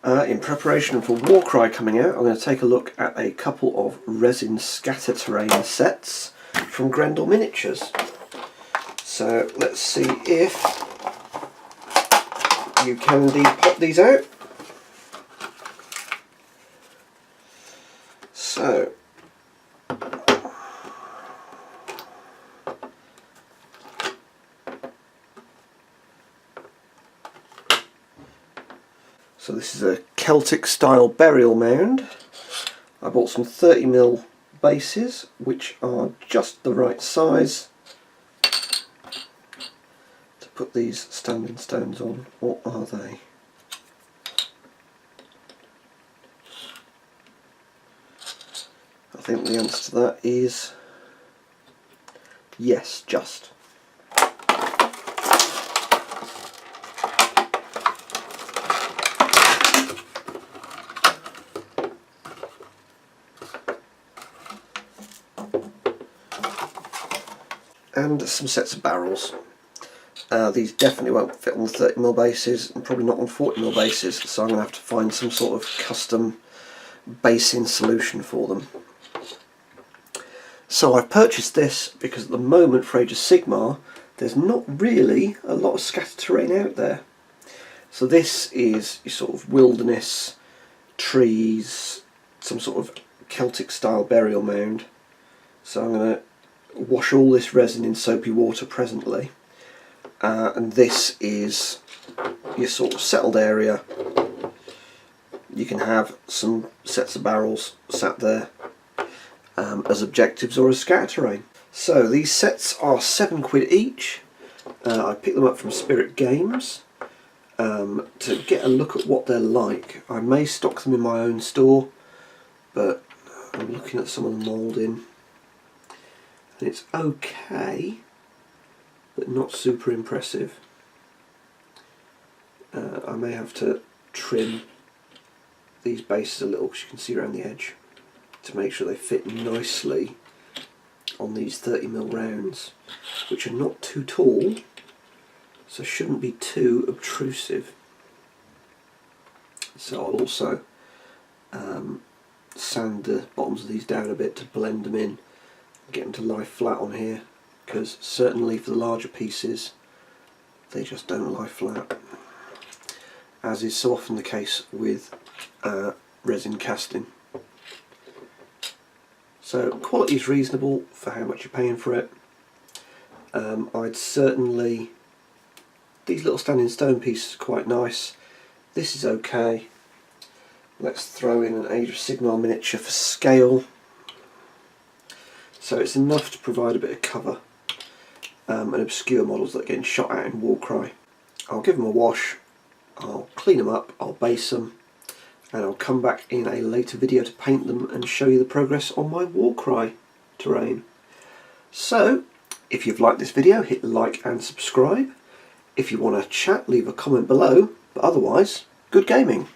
In preparation for Warcry coming out, I'm going to take a look at a couple of resin scatter terrain sets from Grendel Miniatures. So let's see if you can indeed pop these out. So this is a Celtic style burial mound. I bought some 30mm bases, which are just the right size to put these standing stones on. What are they? I think the answer to that is yes, just. And some sets of barrels. These definitely won't fit on the 30mm bases and probably not on 40mm bases, so I'm going to have to find some sort of custom basing solution for them. So I've purchased this because at the moment for Age of Sigmar there's not really a lot of scattered terrain out there. So this is your sort of wilderness, trees, some sort of Celtic style burial mound. So I'm going to wash all this resin in soapy water presently, and this is your sort of settled area. You can have some sets of barrels sat there as objectives or as scatter terrain. So these sets are £7 each. I picked them up from Spirit Games to get a look at what they're like. I may stock them in my own store, but I'm looking at some of the moulding. And it's okay, but not super impressive. I may have to trim these bases a little, because you can see around the edge, to make sure they fit nicely on these 30mm rounds, which are not too tall, so shouldn't be too obtrusive. So I'll also sand the bottoms of these down a bit to blend them in, get them to lie flat on here, because certainly for the larger pieces they just don't lie flat, as is so often the case with resin casting. So quality is reasonable for how much you're paying for it. I'd certainly, these little standing stone pieces are quite nice. This is okay. Let's throw in an Age of Sigmar miniature for scale. So it's enough to provide a bit of cover and obscure models that are getting shot at in Warcry. I'll give them a wash, I'll clean them up, I'll base them, and I'll come back in a later video to paint them and show you the progress on my Warcry terrain. So, if you've liked this video, hit like and subscribe. If you want to chat, leave a comment below, but otherwise, good gaming.